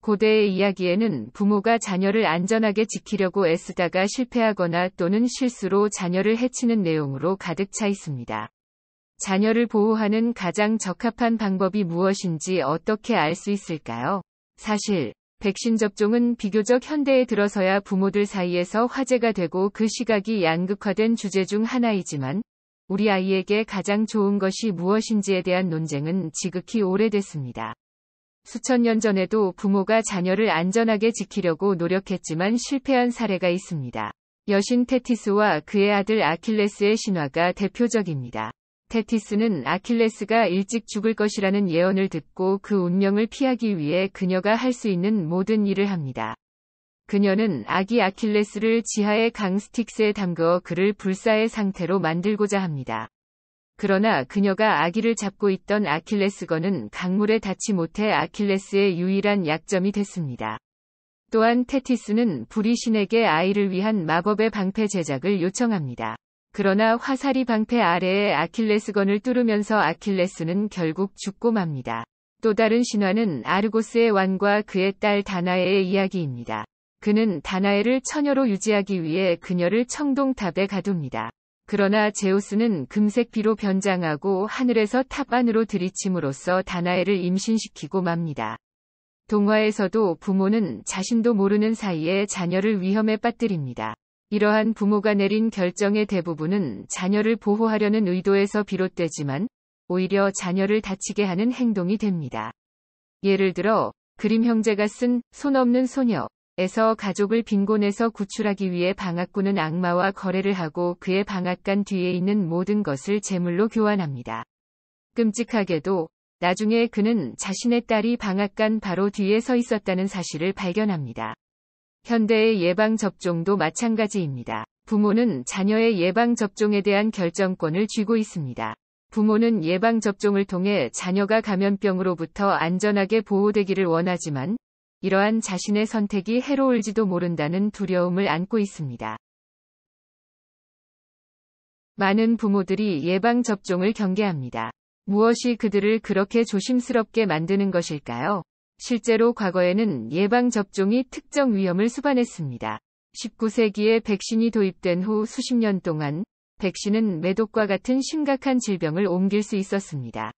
고대의 이야기에는 부모가 자녀를 안전하게 지키려고 애쓰다가 실패하거나 또는 실수로 자녀를 해치는 내용으로 가득 차 있습니다. 자녀를 보호하는 가장 적합한 방법이 무엇인지 어떻게 알 수 있을까요? 사실, 백신 접종은 비교적 현대에 들어서야 부모들 사이에서 화제가 되고 그 시각이 양극화된 주제 중 하나이지만, 우리 아이에게 가장 좋은 것이 무엇인지에 대한 논쟁은 지극히 오래됐습니다. 수천 년 전에도 부모가 자녀를 안전하게 지키려고 노력했지만 실패한 사례가 있습니다. 여신 테티스와 그의 아들 아킬레스의 신화가 대표적입니다. 테티스는 아킬레스가 일찍 죽을 것이라는 예언을 듣고 그 운명을 피하기 위해 그녀가 할 수 있는 모든 일을 합니다. 그녀는 아기 아킬레스를 지하의 강 스틱스에 담그어 그를 불사의 상태로 만들고자 합니다. 그러나 그녀가 아기를 잡고 있던 아킬레스건은 강물에 닿지 못해 아킬레스의 유일한 약점이 됐습니다. 또한 테티스는 불의 신에게 아이를 위한 마법의 방패 제작을 요청합니다. 그러나 화살이 방패 아래에 아킬레스건을 뚫으면서 아킬레스는 결국 죽고 맙니다. 또 다른 신화는 아르고스의 왕과 그의 딸 다나에의 이야기입니다. 그는 다나에를 처녀로 유지하기 위해 그녀를 청동탑에 가둡니다. 그러나 제우스는 금색 비로 변장하고 하늘에서 탑 안으로 들이침으로써 다나에를 임신시키고 맙니다. 동화에서도 부모는 자신도 모르는 사이에 자녀를 위험에 빠뜨립니다. 이러한 부모가 내린 결정의 대부분은 자녀를 보호하려는 의도에서 비롯되지만 오히려 자녀를 다치게 하는 행동이 됩니다. 예를 들어 그림 형제가 쓴 손 없는 소녀에서 가족을 빈곤에서 구출하기 위해 방앗꾼은 악마와 거래를 하고 그의 방앗간 뒤에 있는 모든 것을 제물로 교환합니다. 끔찍하게도 나중에 그는 자신의 딸이 방앗간 바로 뒤에 서 있었다는 사실을 발견합니다. 현대의 예방접종도 마찬가지입니다. 부모는 자녀의 예방접종에 대한 결정권을 쥐고 있습니다. 부모는 예방접종을 통해 자녀가 감염병으로부터 안전하게 보호되기를 원하지만, 이러한 자신의 선택이 해로울지도 모른다는 두려움을 안고 있습니다. 많은 부모들이 예방접종을 경계합니다. 무엇이 그들을 그렇게 조심스럽게 만드는 것일까요? 실제로 과거에는 예방접종이 특정 위험을 수반했습니다. 19세기에 백신이 도입된 후 수십 년 동안 백신은 매독과 같은 심각한 질병을 옮길 수 있었습니다.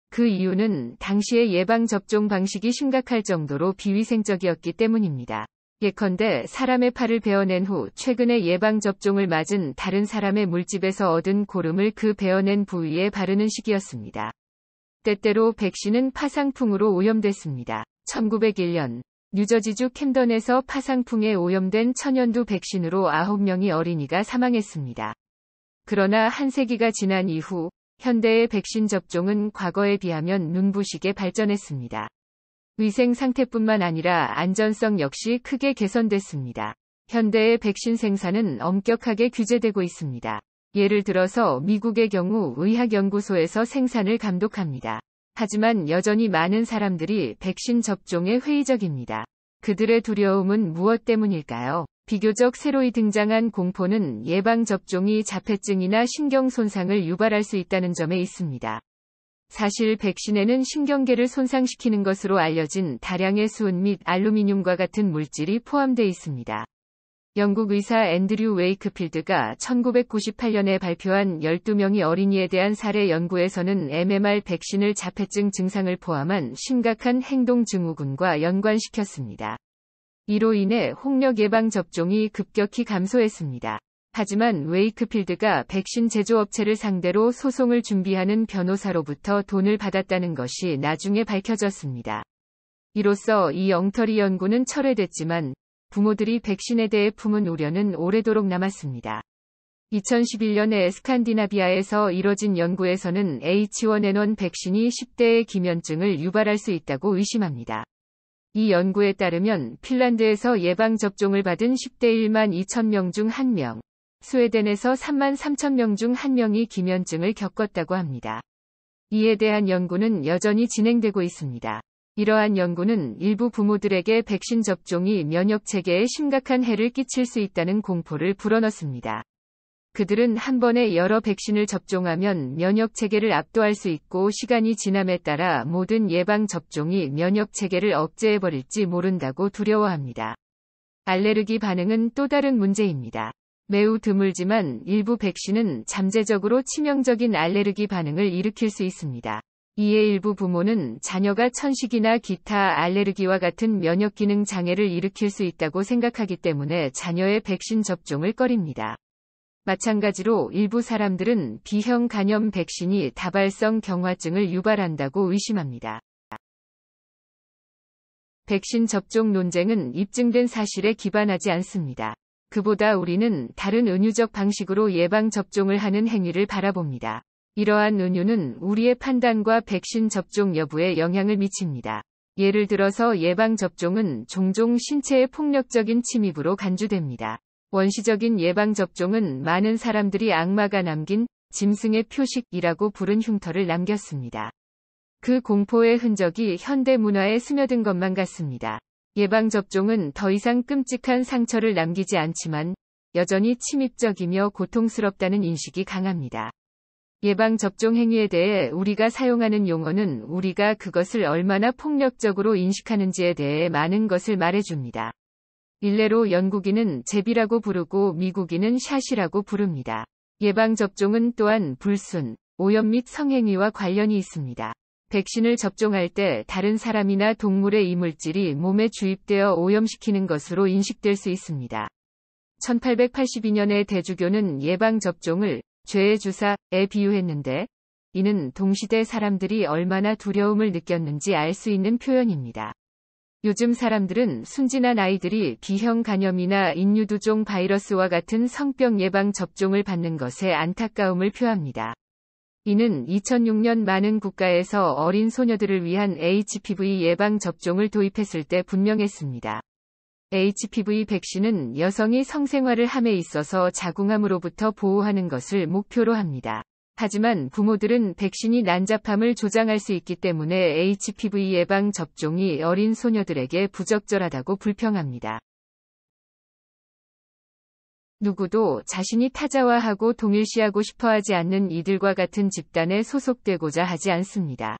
그 이유는 당시의 예방접종 방식이 심각할 정도로 비위생적이었기 때문입니다. 예컨대 사람의 팔을 베어낸 후 최근에 예방접종을 맞은 다른 사람의 물집에서 얻은 고름을 그 베어낸 부위에 바르는 시기였습니다. 때때로 백신은 파상풍으로 오염됐습니다. 1901년 뉴저지주 캠던에서 파상풍에 오염된 천연두 백신으로 9명의 어린이가 사망했습니다. 그러나 한 세기가 지난 이후 현대의 백신 접종은 과거에 비하면 눈부시게 발전했습니다. 위생 상태뿐만 아니라 안전성 역시 크게 개선됐습니다. 현대의 백신 생산은 엄격하게 규제되고 있습니다. 예를 들어서 미국의 경우 의학연구소에서 생산을 감독합니다. 하지만 여전히 많은 사람들이 백신 접종에 회의적입니다. 그들의 두려움은 무엇 때문일까요? 비교적 새로이 등장한 공포는 예방접종이 자폐증이나 신경 손상을 유발할 수 있다는 점에 있습니다. 사실 백신에는 신경계를 손상시키는 것으로 알려진 다량의 수은 및 알루미늄과 같은 물질이 포함되어 있습니다. 영국 의사 앤드류 웨이크필드가 1998년에 발표한 12명의 어린이에 대한 사례 연구에서는 MMR 백신을 자폐증 증상을 포함한 심각한 행동 증후군과 연관시켰습니다. 이로 인해 홍역 예방 접종이 급격히 감소했습니다. 하지만 웨이크필드가 백신 제조업체를 상대로 소송을 준비하는 변호사로부터 돈을 받았다는 것이 나중에 밝혀졌습니다. 이로써 이 엉터리 연구는 철회됐지만 부모들이 백신에 대해 품은 우려는 오래도록 남았습니다. 2011년에 스칸디나비아에서 이뤄진 연구에서는 H1N1 백신이 10대의 기면증을 유발할 수 있다고 의심합니다. 이 연구에 따르면 핀란드에서 예방접종을 받은 10대 1만 2천 중 1명, 스웨덴에서 3만 3천 중 1명이 기면증을 겪었다고 합니다. 이에 대한 연구는 여전히 진행되고 있습니다. 이러한 연구는 일부 부모들에게 백신 접종이 면역체계에 심각한 해를 끼칠 수 있다는 공포를 불어넣습니다. 그들은 한 번에 여러 백신을 접종하면 면역 체계를 압도할 수 있고 시간이 지남에 따라 모든 예방 접종이 면역 체계를 억제해버릴지 모른다고 두려워합니다. 알레르기 반응은 또 다른 문제입니다. 매우 드물지만 일부 백신은 잠재적으로 치명적인 알레르기 반응을 일으킬 수 있습니다. 이에 일부 부모는 자녀가 천식이나 기타 알레르기와 같은 면역 기능 장애를 일으킬 수 있다고 생각하기 때문에 자녀의 백신 접종을 꺼립니다. 마찬가지로 일부 사람들은 B형 간염 백신이 다발성 경화증을 유발한다고 의심합니다. 백신 접종 논쟁은 입증된 사실에 기반하지 않습니다. 그보다 우리는 다른 은유적 방식으로 예방 접종을 하는 행위를 바라봅니다. 이러한 은유는 우리의 판단과 백신 접종 여부에 영향을 미칩니다. 예를 들어서 예방 접종은 종종 신체의 폭력적인 침입으로 간주됩니다. 원시적인 예방접종은 많은 사람들이 악마가 남긴 짐승의 표식이라고 부른 흉터를 남겼습니다. 그 공포의 흔적이 현대 문화에 스며든 것만 같습니다. 예방접종은 더 이상 끔찍한 상처를 남기지 않지만 여전히 침입적이며 고통스럽다는 인식이 강합니다. 예방접종 행위에 대해 우리가 사용하는 용어는 우리가 그것을 얼마나 폭력적으로 인식하는지에 대해 많은 것을 말해줍니다. 일례로 영국인은 제비라고 부르고 미국인은 샷이라고 부릅니다. 예방접종은 또한 불순, 오염 및 성행위와 관련이 있습니다. 백신을 접종할 때 다른 사람이나 동물의 이물질이 몸에 주입되어 오염시키는 것으로 인식될 수 있습니다. 1882년에 대주교는 예방접종을 죄의 주사에 비유했는데, 이는 동시대 사람들이 얼마나 두려움을 느꼈는지 알 수 있는 표현입니다. 요즘 사람들은 순진한 아이들이 B형 간염이나 인유두종 바이러스와 같은 성병 예방 접종을 받는 것에 안타까움을 표합니다. 이는 2006년 많은 국가에서 어린 소녀들을 위한 HPV 예방 접종을 도입했을 때 분명했습니다. HPV 백신은 여성이 성생활을 함에 있어서 자궁암으로부터 보호하는 것을 목표로 합니다. 하지만 부모들은 백신이 난잡함을 조장할 수 있기 때문에 HPV 예방 접종이 어린 소녀들에게 부적절하다고 불평합니다. 누구도 자신이 타자화하고 동일시하고 싶어하지 않는 이들과 같은 집단에 소속되고자 하지 않습니다.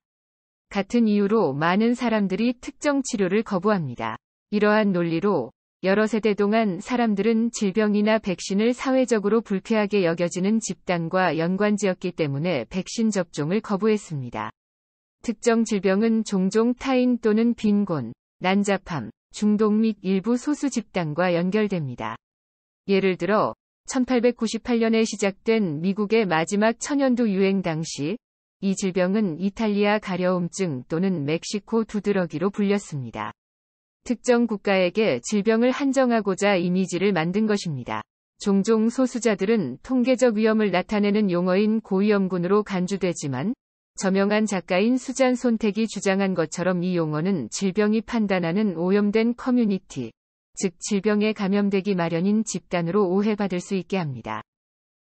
같은 이유로 많은 사람들이 특정 치료를 거부합니다. 이러한 논리로 여러 세대 동안 사람들은 질병이나 백신을 사회적으로 불쾌하게 여겨지는 집단과 연관지었기 때문에 백신 접종을 거부했습니다. 특정 질병은 종종 타인 또는 빈곤, 난잡함, 중독 및 일부 소수 집단과 연결됩니다. 예를 들어 1898년에 시작된 미국의 마지막 천연두 유행 당시 이 질병은 이탈리아 가려움증 또는 멕시코 두드러기로 불렸습니다. 특정 국가에게 질병을 한정하고자 이미지를 만든 것입니다. 종종 소수자들은 통계적 위험을 나타내는 용어인 고위험군으로 간주되지만 저명한 작가인 수잔 손택이 주장한 것처럼 이 용어는 질병이 판단하는 오염된 커뮤니티, 즉 질병에 감염되기 마련인 집단으로 오해받을 수 있게 합니다.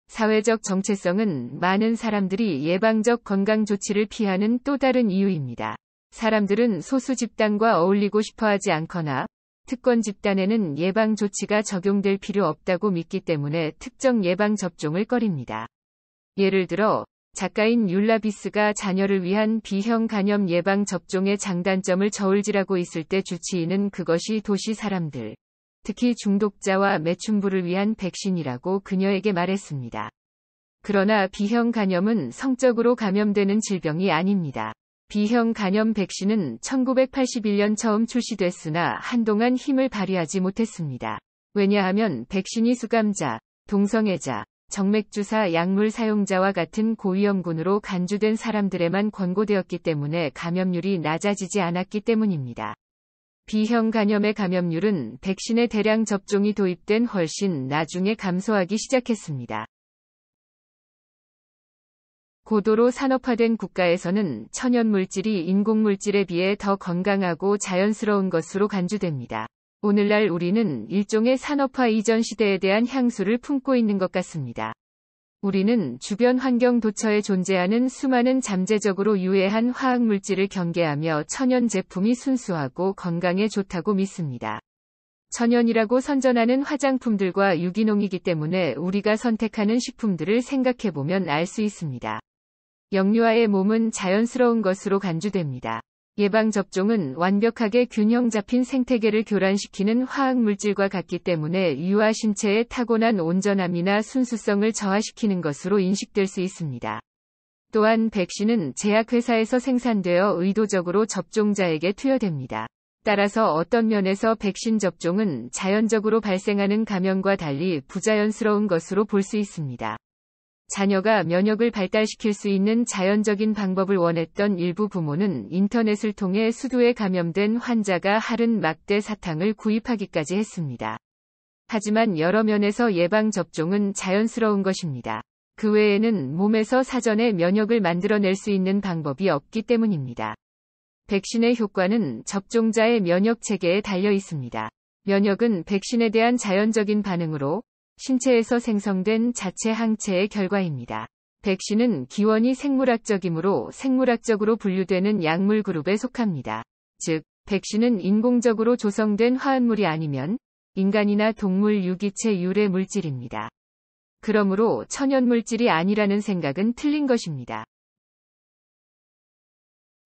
사회적 정체성은 많은 사람들이 예방적 건강 조치를 피하는 또 다른 이유입니다. 사람들은 소수 집단과 어울리고 싶어하지 않거나 특권 집단에는 예방 조치가 적용될 필요 없다고 믿기 때문에 특정 예방 접종을 꺼립니다. 예를 들어 작가인 율라비스가 자녀를 위한 B형 간염 예방 접종의 장단점을 저울질하고 있을 때 주치의는 그것이 도시 사람들, 특히 중독자와 매춘부를 위한 백신이라고 그녀에게 말했습니다. 그러나 B형 간염은 성적으로 감염되는 질병이 아닙니다. B형 간염 백신은 1981년 처음 출시됐으나 한동안 힘을 발휘하지 못했습니다. 왜냐하면 백신이 수감자, 동성애자, 정맥주사 약물 사용자와 같은 고위험군으로 간주된 사람들에만 권고되었기 때문에 감염률이 낮아지지 않았기 때문입니다. B형 간염의 감염률은 백신의 대량 접종이 도입된 훨씬 나중에 감소하기 시작했습니다. 고도로 산업화된 국가에서는 천연물질이 인공물질에 비해 더 건강하고 자연스러운 것으로 간주됩니다. 오늘날 우리는 일종의 산업화 이전 시대에 대한 향수를 품고 있는 것 같습니다. 우리는 주변 환경 도처에 존재하는 수많은 잠재적으로 유해한 화학물질을 경계하며 천연 제품이 순수하고 건강에 좋다고 믿습니다. 천연이라고 선전하는 화장품들과 유기농이기 때문에 우리가 선택하는 식품들을 생각해보면 알 수 있습니다. 영유아의 몸은 자연스러운 것으로 간주됩니다. 예방접종은 완벽하게 균형 잡힌 생태계를 교란시키는 화학물질과 같기 때문에 유아 신체의 타고난 온전함이나 순수성을 저하시키는 것으로 인식될 수 있습니다. 또한 백신은 제약회사에서 생산되어 의도적으로 접종자에게 투여됩니다. 따라서 어떤 면에서 백신 접종은 자연적으로 발생하는 감염과 달리 부자연스러운 것으로 볼 수 있습니다. 자녀가 면역을 발달시킬 수 있는 자연적인 방법을 원했던 일부 부모는 인터넷을 통해 수두에 감염된 환자가 하른 막대 사탕을 구입하기까지 했습니다. 하지만 여러 면에서 예방접종은 자연스러운 것입니다. 그 외에는 몸에서 사전에 면역을 만들어낼 수 있는 방법이 없기 때문입니다. 백신의 효과는 접종자의 면역 체계에 달려 있습니다. 면역은 백신에 대한 자연적인 반응으로 신체에서 생성된 자체 항체의 결과입니다. 백신은 기원이 생물학적이므로 생물학적으로 분류되는 약물 그룹에 속합니다. 즉, 백신은 인공적으로 조성된 화합물이 아니면 인간이나 동물 유기체 유래 물질입니다. 그러므로 천연물질이 아니라는 생각은 틀린 것입니다.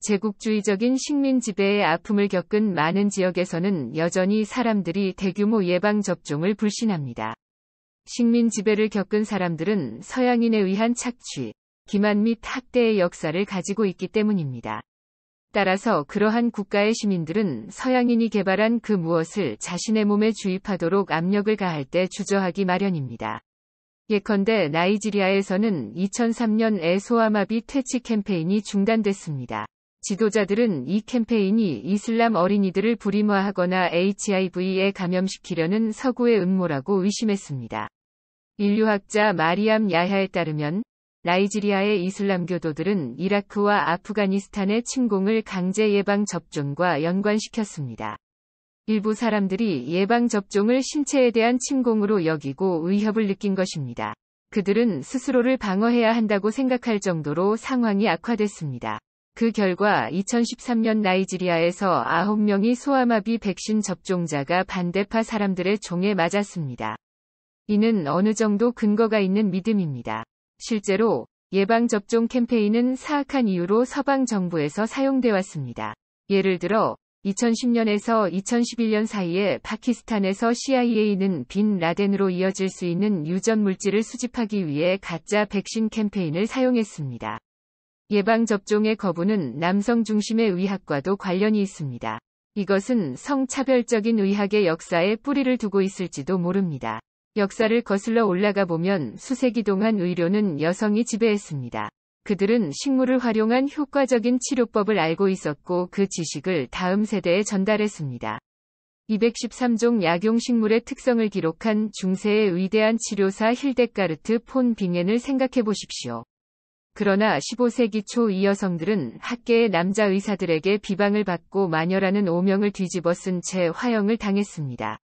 제국주의적인 식민 지배의 아픔을 겪은 많은 지역에서는 여전히 사람들이 대규모 예방접종을 불신합니다. 식민 지배를 겪은 사람들은 서양인에 의한 착취, 기만 및 학대의 역사를 가지고 있기 때문입니다. 따라서 그러한 국가의 시민들은 서양인이 개발한 그 무엇을 자신의 몸에 주입하도록 압력을 가할 때 주저하기 마련입니다. 예컨대 나이지리아에서는 2003년에 소아마비 퇴치 캠페인이 중단됐습니다. 지도자들은 이 캠페인이 이슬람 어린이들을 불임화하거나 HIV에 감염시키려는 서구의 음모라고 의심했습니다. 인류학자 마리암 야하에 따르면 나이지리아의 이슬람교도들은 이라크와 아프가니스탄의 침공을 강제 예방접종과 연관시켰습니다. 일부 사람들이 예방접종을 신체에 대한 침공으로 여기고 위협을 느낀 것입니다. 그들은 스스로를 방어해야 한다고 생각할 정도로 상황이 악화됐습니다. 그 결과 2013년 나이지리아에서 9명이 소아마비 백신 접종자가 반대파 사람들의 총에 맞았습니다. 이는 어느 정도 근거가 있는 믿음입니다. 실제로 예방접종 캠페인은 사악한 이유로 서방 정부에서 사용돼 왔습니다. 예를 들어 2010년에서 2011년 사이에 파키스탄에서 CIA는 빈 라덴으로 이어질 수 있는 유전 물질을 수집하기 위해 가짜 백신 캠페인을 사용했습니다. 예방접종의 거부는 남성 중심의 의학과도 관련이 있습니다. 이것은 성차별적인 의학의 역사에 뿌리를 두고 있을지도 모릅니다. 역사를 거슬러 올라가 보면 수세기 동안 의료는 여성이 지배했습니다. 그들은 식물을 활용한 효과적인 치료법을 알고 있었고 그 지식을 다음 세대에 전달했습니다. 213종 약용식물의 특성을 기록한 중세의 위대한 치료사 힐데가르트 폰 빙엔을 생각해 보십시오. 그러나 15세기 초 이 여성들은 학계의 남자 의사들에게 비방을 받고 마녀라는 오명을 뒤집어 쓴 채 화형을 당했습니다.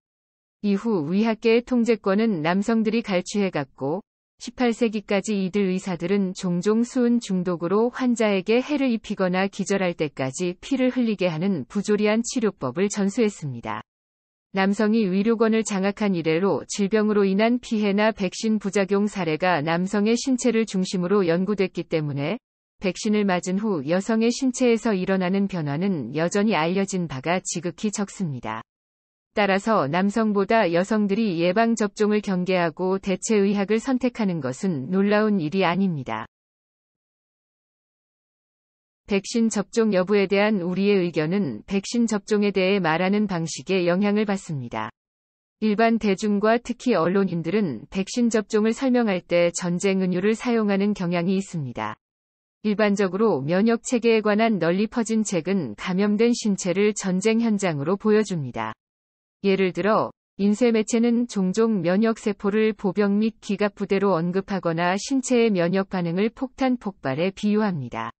이후 의학계의 통제권은 남성들이 갈취해갔고 18세기까지 이들 의사들은 종종 수은 중독으로 환자에게 해를 입히거나 기절할 때까지 피를 흘리게 하는 부조리한 치료법을 전수했습니다. 남성이 의료권을 장악한 이래로 질병으로 인한 피해나 백신 부작용 사례가 남성의 신체를 중심으로 연구됐기 때문에 백신을 맞은 후 여성의 신체에서 일어나는 변화는 여전히 알려진 바가 지극히 적습니다. 따라서 남성보다 여성들이 예방접종을 경계하고 대체의학을 선택하는 것은 놀라운 일이 아닙니다. 백신 접종 여부에 대한 우리의 의견은 백신 접종에 대해 말하는 방식에 영향을 받습니다. 일반 대중과 특히 언론인들은 백신 접종을 설명할 때 전쟁 은유를 사용하는 경향이 있습니다. 일반적으로 면역 체계에 관한 널리 퍼진 책은 감염된 신체를 전쟁 현장으로 보여줍니다. 예를 들어 인쇄 매체는 종종 면역세포를 보병 및 기갑부대로 언급하거나 신체의 면역 반응을 폭탄 폭발에 비유합니다.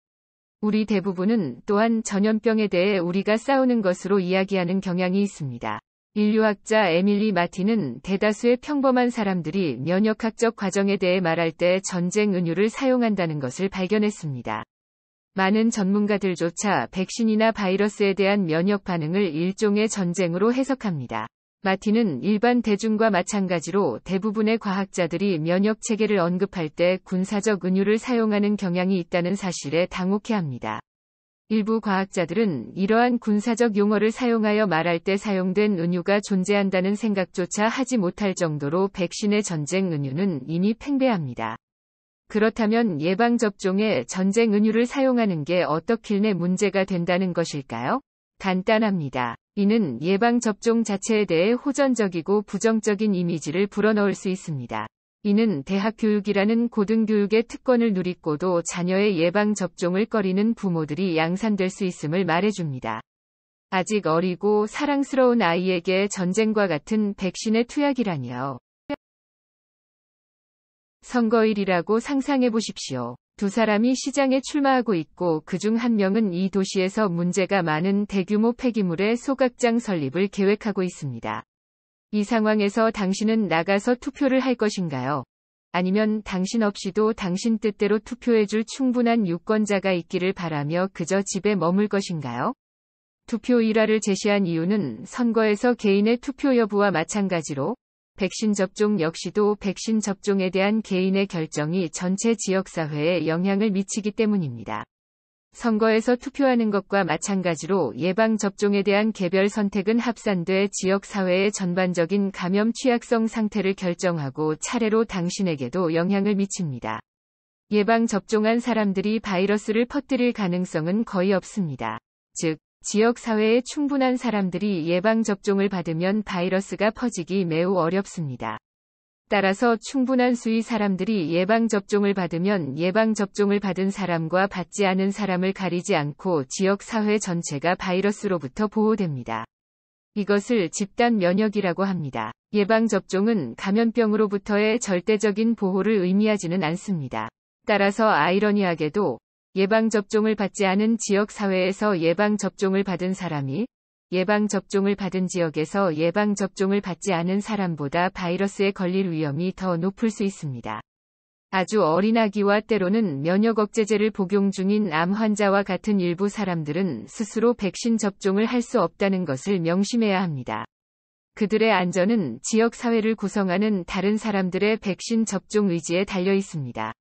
우리 대부분은 또한 전염병에 대해 우리가 싸우는 것으로 이야기하는 경향이 있습니다. 인류학자 에밀리 마틴은 대다수의 평범한 사람들이 면역학적 과정에 대해 말할 때 전쟁 은유를 사용한다는 것을 발견했습니다. 많은 전문가들조차 백신이나 바이러스에 대한 면역 반응을 일종의 전쟁으로 해석합니다. 마티는 일반 대중과 마찬가지로 대부분의 과학자들이 면역 체계를 언급할 때 군사적 은유를 사용하는 경향이 있다는 사실에 당혹해합니다. 일부 과학자들은 이러한 군사적 용어를 사용하여 말할 때 사용된 은유가 존재한다는 생각조차 하지 못할 정도로 백신의 전쟁 은유는 이미 팽배합니다. 그렇다면 예방접종에 전쟁 은유를 사용하는 게 어떻길래 문제가 된다는 것일까요? 간단합니다. 이는 예방접종 자체에 대해 호전적이고 부정적인 이미지를 불어넣을 수 있습니다. 이는 대학교육이라는 고등교육의 특권을 누리고도 자녀의 예방접종을 꺼리는 부모들이 양산될 수 있음을 말해줍니다. 아직 어리고 사랑스러운 아이에게 전쟁과 같은 백신의 투약이라니요. 선거일이라고 상상해 보십시오. 두 사람이 시장에 출마하고 있고 그중 한 명은 이 도시에서 문제가 많은 대규모 폐기물의 소각장 설립을 계획하고 있습니다. 이 상황에서 당신은 나가서 투표를 할 것인가요? 아니면 당신 없이도 당신 뜻대로 투표해줄 충분한 유권자가 있기를 바라며 그저 집에 머물 것인가요? 투표 일화를 제시한 이유는 선거에서 개인의 투표 여부와 마찬가지로 백신 접종 역시도 백신 접종에 대한 개인의 결정이 전체 지역사회에 영향을 미치기 때문입니다. 선거에서 투표하는 것과 마찬가지로 예방접종에 대한 개별 선택은 합산돼 지역사회의 전반적인 감염 취약성 상태를 결정하고 차례로 당신에게도 영향을 미칩니다. 예방접종한 사람들이 바이러스를 퍼뜨릴 가능성은 거의 없습니다. 즉, 지역사회에 충분한 사람들이 예방접종을 받으면 바이러스가 퍼지기 매우 어렵습니다. 따라서 충분한 수의 사람들이 예방접종을 받으면 예방접종을 받은 사람과 받지 않은 사람을 가리지 않고 지역사회 전체가 바이러스로부터 보호됩니다. 이것을 집단 면역이라고 합니다. 예방접종은 감염병으로부터의 절대적인 보호를 의미하지는 않습니다. 따라서 아이러니하게도 예방접종을 받지 않은 지역사회에서 예방접종을 받은 사람이 예방접종을 받은 지역에서 예방접종을 받지 않은 사람보다 바이러스에 걸릴 위험이 더 높을 수 있습니다. 아주 어린 아기와 때로는 면역억제제를 복용 중인 암 환자와 같은 일부 사람들은 스스로 백신 접종을 할 수 없다는 것을 명심해야 합니다. 그들의 안전은 지역사회를 구성하는 다른 사람들의 백신 접종 의지에 달려 있습니다.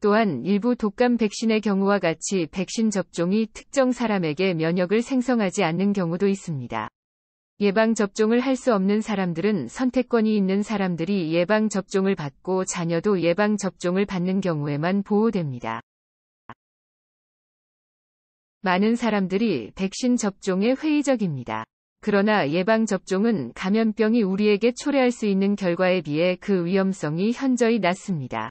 또한 일부 독감 백신의 경우와 같이 백신 접종이 특정 사람에게 면역을 생성하지 않는 경우도 있습니다. 예방접종을 할 수 없는 사람들은 선택권이 있는 사람들이 예방접종을 받고 자녀도 예방접종을 받는 경우에만 보호됩니다. 많은 사람들이 백신 접종에 회의적입니다. 그러나 예방접종은 감염병이 우리에게 초래할 수 있는 결과에 비해 그 위험성이 현저히 낮습니다.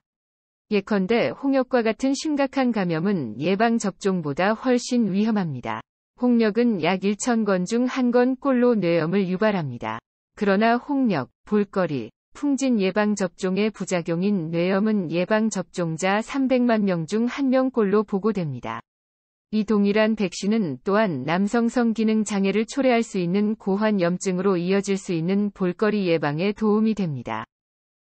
예컨대 홍역과 같은 심각한 감염은 예방접종보다 훨씬 위험합니다. 홍역은 약 1,000건 중 1건꼴로 뇌염을 유발합니다. 그러나 홍역, 볼거리, 풍진 예방접종의 부작용인 뇌염은 예방접종자 300만 명 중 1명꼴로 보고됩니다. 이 동일한 백신은 또한 남성 성기능 장애를 초래할 수 있는 고환염증으로 이어질 수 있는 볼거리 예방에 도움이 됩니다.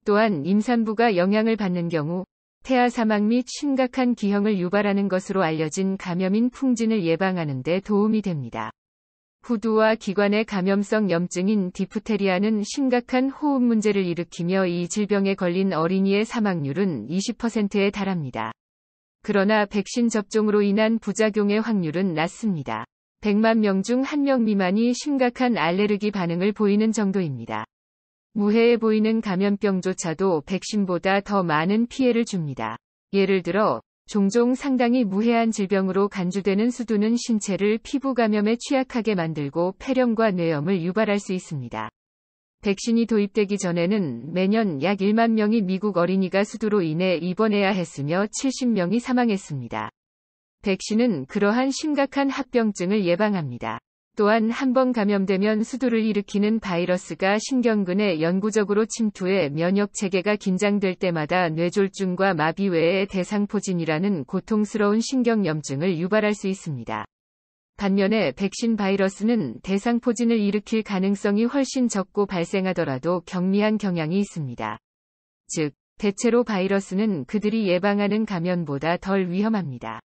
또한 임산부가 영향을 받는 경우 태아 사망 및 심각한 기형을 유발하는 것으로 알려진 감염인 풍진을 예방하는 데 도움이 됩니다. 후두와 기관의 감염성 염증인 디프테리아는 심각한 호흡 문제를 일으키며 이 질병에 걸린 어린이의 사망률은 20%에 달합니다. 그러나 백신 접종으로 인한 부작용의 확률은 낮습니다. 100만 명 중 1명 미만이 심각한 알레르기 반응을 보이는 정도입니다. 무해해 보이는 감염병조차도 백신보다 더 많은 피해를 줍니다. 예를 들어, 종종 상당히 무해한 질병으로 간주되는 수두는 신체를 피부 감염에 취약하게 만들고 폐렴과 뇌염을 유발할 수 있습니다. 백신이 도입되기 전에는 매년 약 1만 명이 미국 어린이가 수두로 인해 입원해야 했으며 70명이 사망했습니다. 백신은 그러한 심각한 합병증을 예방합니다. 또한 한 번 감염되면 수두를 일으키는 바이러스가 신경근에 영구적으로 침투해 면역체계가 긴장될 때마다 뇌졸중과 마비 외에 대상포진이라는 고통스러운 신경염증을 유발할 수 있습니다. 반면에 백신 바이러스는 대상포진을 일으킬 가능성이 훨씬 적고 발생하더라도 경미한 경향이 있습니다. 즉, 대체로 바이러스는 그들이 예방하는 감염보다 덜 위험합니다.